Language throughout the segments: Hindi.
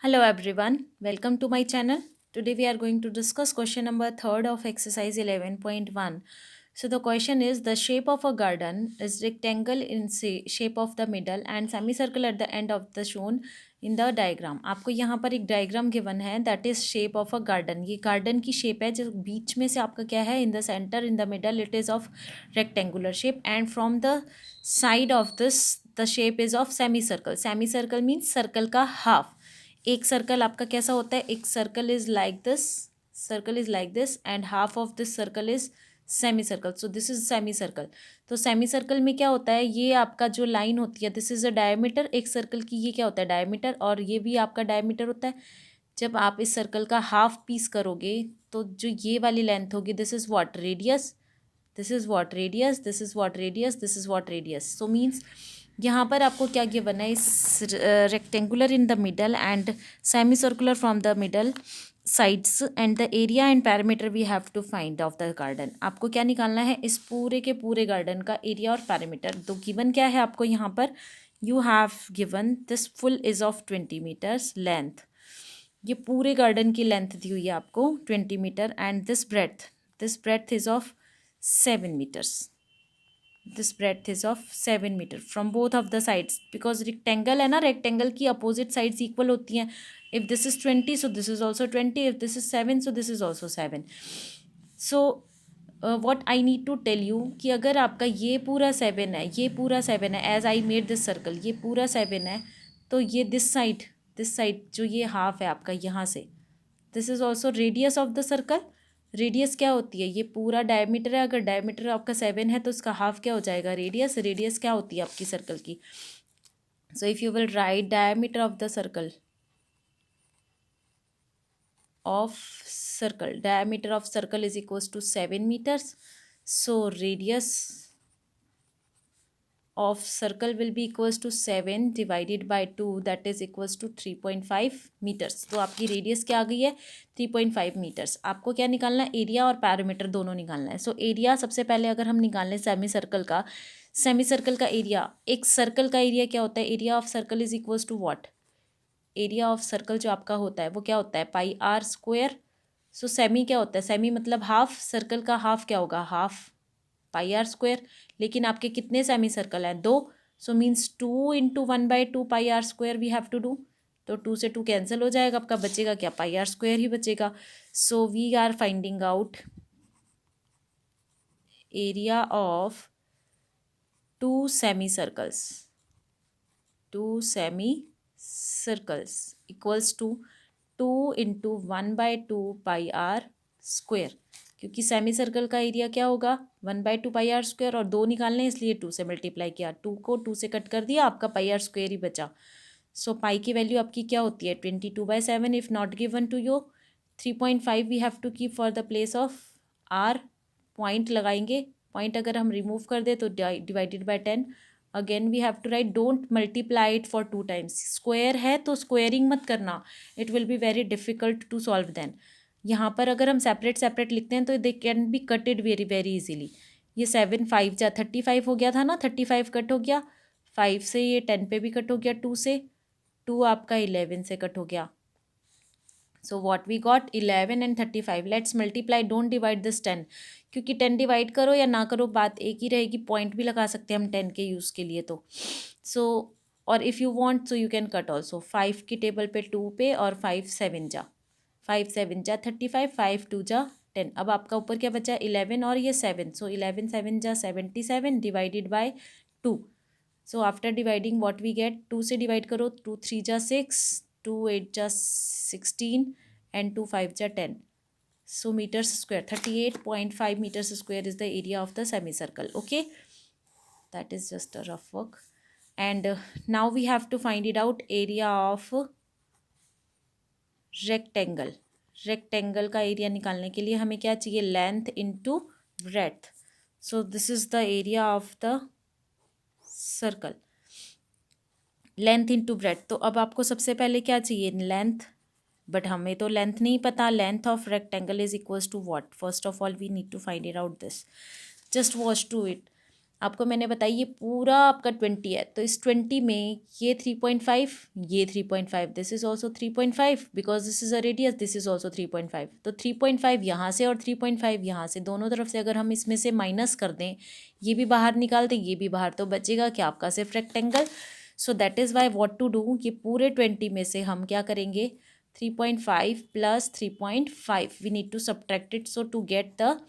Hello everyone, welcome to my channel. Today we are going to discuss question number 3rd of exercise 11.1. So the question is the shape of a garden is rectangle in shape of the middle and semicircle at the end of the shown in the diagram. आपको यहाँ पर एक डायग्राम गिवन है that is shape of a garden. ये garden की shape है जो बीच में से आपका क्या है in the center in the middle it is of rectangular shape and from the side of this the shape is of semicircle. Semicircle means circle का half. एक सर्कल आपका कैसा होता है एक circle is like this and half of this circle is semi circle so this is semi circle तो सेमी सर्कल में क्या होता है ये आपका जो लाइन होती है दिस इज अ डायमीटर एक सर्कल की ये क्या होता है डायमीटर और ये भी आपका डायमीटर होता है जब आप इस सर्कल का हाफ पीस करोगे तो जो ये वाली लेंथ होगी this is what radius this is what radius this is what radius this is what radius so means यहाँ पर आपको क्या गिवन है इस rectangular in the middle and semi circular from the middle sides and the area and perimeter we have to find of the garden आपको क्या निकालना है इस पूरे के पूरे गार्डन का एरिया और पैरामीटर तो गिवन क्या है आपको यहाँ पर you have given this full is of 20 meters length ये पूरे गार्डन की लेंथ दी हुई है आपको 20 meter and this breadth is of 7 meters this breadth is of 7 meter from both of the sides because rectangle है ना rectangle की opposite sides equal होती हैं if this is 20 so this is also 20 if this is 7 so this is also 7 so what I need to tell you कि अगर आपका ये पूरा 7 है ये पूरा 7 है as I made this circle ये पूरा 7 है तो ये this side जो ये हाफ है आपका यहाँ से this is also radius of the circle radius क्या होती है ये पूरा डायमीटर है अगर डायमीटर आपका 7 है तो उसका हाफ क्या हो जाएगा रेडियस रेडियस क्या होती है आपकी सर्कल की so if you will write diameter of the circle diameter of circle is equals to 7 meters so radius of circle will be equals to 7 divided by 2 that is equals to 3.5 meters तो आपकी रेडियस क्या आ गई है 3.5 मीटर्स आपको क्या निकालना है एरिया और पैरामीटर दोनों निकालना है सो एरिया सबसे पहले अगर हम निकाल लें सेमी सर्कल का एरिया एक सर्कल का एरिया क्या होता है area of circle is equals to what area of circle जो आपका होता है वो क्या होता है pi r square so semi क्या होता है सेमी मतलब हाफ सर्कल का हाफ क्या होगा हाफ पाई आर स्क्वायर लेकिन आपके कितने सेमी सर्कल हैं दो so means 2 × 1/2 pi r square we have to do तो 2 से 2 कैंसिल हो जाएगा आपका बचेगा क्या पाई आर स्क्वायर ही बचेगा so we are finding out area of two semi circles equals to 2 × 1/2 pi r square क्योंकि सेमी सर्कल का एरिया क्या होगा 1/2 पाई आर स्क्वायर और दो निकालने इसलिए 2 से मल्टीप्लाई किया 2 को 2 से कट कर दिया आपका पाई आर स्क्वायर ही बचा सो पाई की वैल्यू आपकी क्या होती है 22/7 if not given to you 3.5 we have to keep for the place of our point लगाएंगे पॉइंट अगर हम रिमूव कर दे तो divided by 10 again we have to write don't multiply it for 2 times square है तो स्क्वायरिंग मत करना it will be very difficult to solve then यहाँ पर अगर हम सेपरेट लिखते हैं तो they can be cutted very very easily ये 7 5 जा 35 हो गया था ना 35 कट हो गया 5 से ये 10 पे भी कट हो गया 2 से 2 आपका 11 से कट हो गया so what we got 11 and 35 let's multiply don't divide this 10 क्योंकि 10 डिवाइड करो या ना करो बात एक ही रहेगी पॉइंट भी लगा सकते हैं हम 10 के यूज़ के लिए तो सो और if you want so you can cut also 5 की टेबल पे 2 पे और 5 7 जा 5 7 जा 35 5 2 जा 10 अब आपका ऊपर क्या बचा 11 और ये 7 सो 11 7 जा 77 divided by 2 so after dividing what we get 2 से डिवाइड करो 2 3 जा 6 2 8 जा 16 एंड 2 5 जा 10 so meters square 38.5 meters square is the area of the semicircle okay that is just a rough work and now we have to find it out area of rectangle का एरिया निकालने के लिए हमें क्या चाहिए length into breadth so this is the area of the circle length into breadth तो अब आपको सबसे पहले क्या चाहिए लेंथ बट हमें तो लेंथ नहीं पता length of rectangle is equals to what first of all we need to find it out this just watch to it आपको मैंने बताया ये पूरा आपका 20 है, तो इस 20 में ये 3.5, ये 3.5, this is also 3.5 because this is a radius, this is also 3.5, तो 3.5 यहाँ से और 3.5 यहाँ से, दोनों तरफ से अगर हम इसमें से माइनस कर दें, ये भी बाहर निकाल दें, ये भी बाहर, तो बचेगा क्या आपका सिर्फ rectangle. So that is why what to do, ये पूरे 20 में से हम क्या करेंगे, 3.5 plus 3.5 we need to subtract it, so to get the,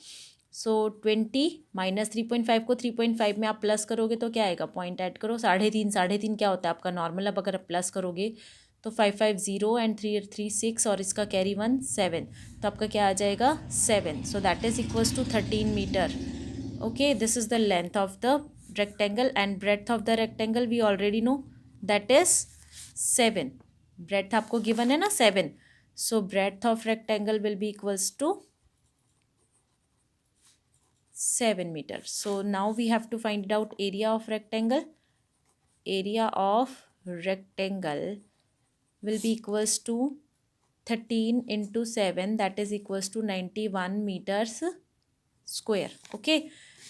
so 20 minus 3.5 को 3.5 में आप प्लस करोगे तो क्या आएगा, पॉइंट ऐड करो, 3.5, 3.5 क्या होता है आपका नॉर्मल, अब अगर आप प्लस करोगे तो 550 एंड 3 और इसका कैरी 1 7, तो आपका क्या आ जाएगा 7, so that is equals to 13 meter. Okay, this is the length of the rectangle and breadth of the rectangle we already know that is 7, breadth आपको गिवन है ना 7, so breadth of rectangle will be equals to 7 meter. So now we have to find it out area of rectangle. Area of rectangle will be equals to 13 into 7, that is equals to 91 meters square. Okay,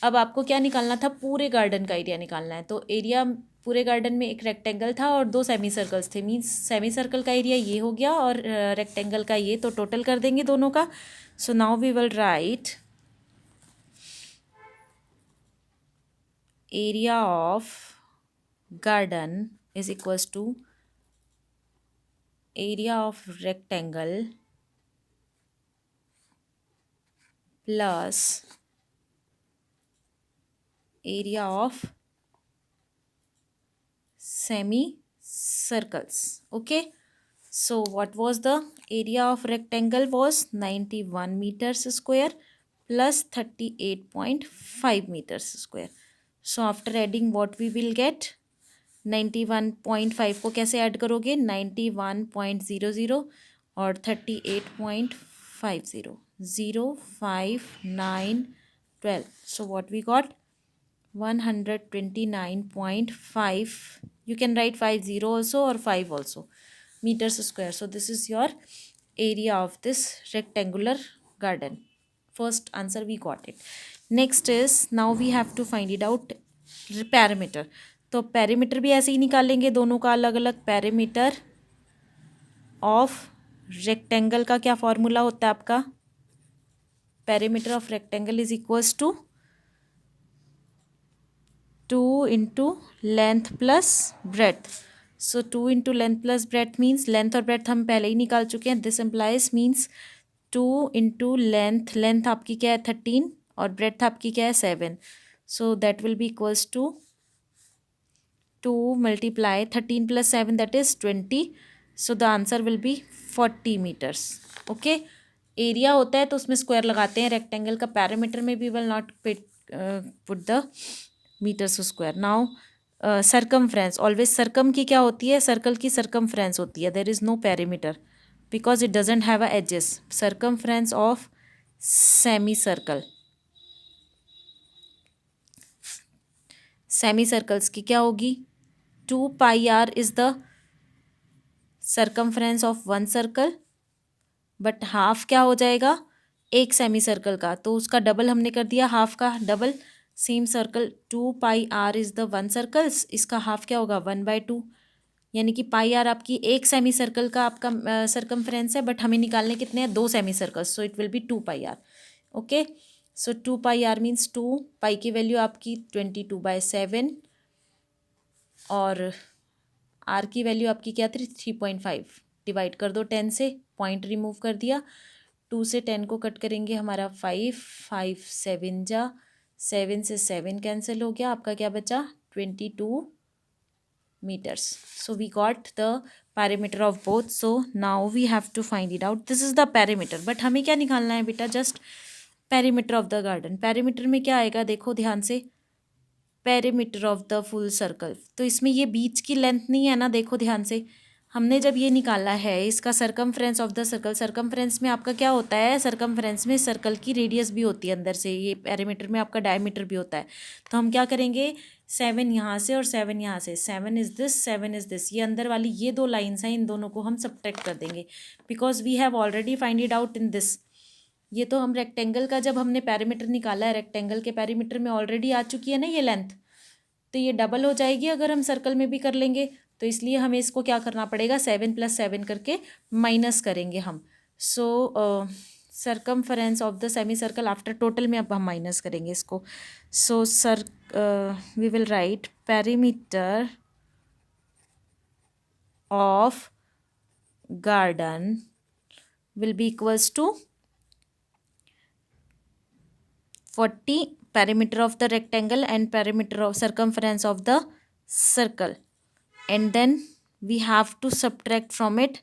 अब आपको क्या निकालना था, पूरे गार्डन का एरिया निकालना है, तो एरिया पूरे गार्डन में एक रेक्टेंगल था और 2 सेमी सर्कल्स थे, मीन्स सेमी सर्कल का एरिया ये हो गया और रेक्टेंगल का ये, तो टोटल कर देंगे दोनों का। So now we will write area of garden is equals to area of rectangle plus area of semi circles. Okay, so what was the area of rectangle was 91 meters square plus 38.5 meters square. So after adding what we will get, 91.5 को कैसे ऐड करोगे, 91.00 और 38.50, 0 5 9 12, so what we got 129.5, you can write 50 also or 5 also meters square. So this is your area of this rectangular garden. First answer we got it. Next is now we have to find it out perimeter. तो पेरीमीटर भी ऐसे ही निकालेंगे दोनों का अलग अलग। पेरीमीटर ऑफ रेक्टेंगल का क्या फॉर्मूला होता है आपका, perimeter of rectangle is equals to 2 into length plus breadth. So 2 into length plus breadth means length और ब्रेथ हम पहले ही निकाल चुके हैं, this implies means 2 into length, length आपकी क्या है 13 और ब्रेथ आपकी क्या है 7, so that will be equals to 2 multiply 13 plus 7 that is 20, so the answer will be 40 meters. Okay, area होता है तो उसमें स्क्वायर लगाते हैं, रेक्टेंगल का पैरामीटर में भी will not put the meters square. Now circumference, always circum की क्या होती है, सर्कल की सरकमफ्रेंस होती है, there is no perimeter because it doesn't have a edges. Circumference of semi circle, semi circles की क्या होगी, 2 pi are is the circumference of one circle, but half क्या हो जाएगा एक सेमी सर्कल का, तो उसका डबल हमने कर दिया, हाफ का double. Same circle 2 pi are is the one circles, इसका हाफ क्या होगा 1/2, यानी कि पाई आर आपकी एक सेमी सर्कल का आपका सरकमफ्रेंस है, बट हमें निकालने कितने हैं 2 semicircles, so it will be 2 pi r. Okay, so 2 pi r means 2 pi की वैल्यू आपकी 22/7 और आर की वैल्यू आपकी क्या थी 3.5, डिवाइड कर दो 10 से, पॉइंट रिमूव कर दिया, 2 से 10 को कट करेंगे हमारा 5, 5 7 जा, 7 से 7 कैंसिल हो गया, आपका क्या बचा 22 meters. So we got the perimeter of both. So now we have to find it out. This is the perimeter. But हमें क्या निकालना है बेटा, just perimeter of the garden. perimeter में क्या आएगा देखो ध्यान से, perimeter of the full circle, तो इसमें ये बीच की लेंथ नहीं है ना, देखो ध्यान से, हमने जब ये निकाला है इसका circumference of the circle, circumference में आपका क्या होता है, सरकमफ्रेंस में सर्कल की रेडियस भी होती है अंदर से, ये पेरीमीटर में आपका डायमीटर भी होता है, तो हम क्या करेंगे 7 यहाँ से और 7 यहाँ से, 7 इज़ दिस 7 इज़ दिस, ये अंदर वाली ये 2 लाइन्स हैं, इन दोनों को हम सब्ट्रैक्ट कर देंगे because we have already find it out in this, ये तो हम रेक्टेंगल का जब हमने पेरीमीटर निकाला है, रेक्टेंगल के पेरीमीटर में ऑलरेडी आ चुकी है ना ये लेंथ, तो ये डबल हो जाएगी अगर हम सर्कल में भी कर लेंगे। तो इसलिए हमें इसको क्या करना पड़ेगा, 7 + 7 करके माइनस करेंगे हम। So circumference of the semi circle after total में अब हम माइनस करेंगे इसको। So we will write perimeter of garden will be equals to 40 perimeter of the rectangle and perimeter of circumference of the circle, and then we have to subtract from it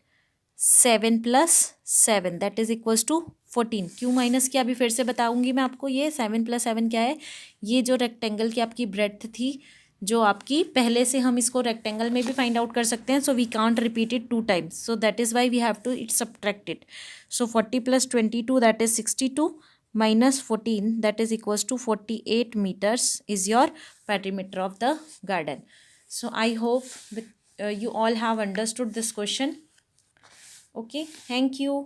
7 + 7 that is equals to 14। क्यों माइनस किया अभी फिर से बताऊंगी मैं आपको। ये 7 + 7 क्या है, ये जो रेक्टेंगल की आपकी ब्रेड्थ थी जो आपकी, पहले से हम इसको रेक्टेंगल में भी फाइंड आउट कर सकते हैं। So we can't repeat it 2 times, so that is why we have to it subtract it. So 40 + 22 that is 62 minus 14 that is equals to 48 meters is your perimeter of the garden. So I hope you all have understood this question. Okay, thank you.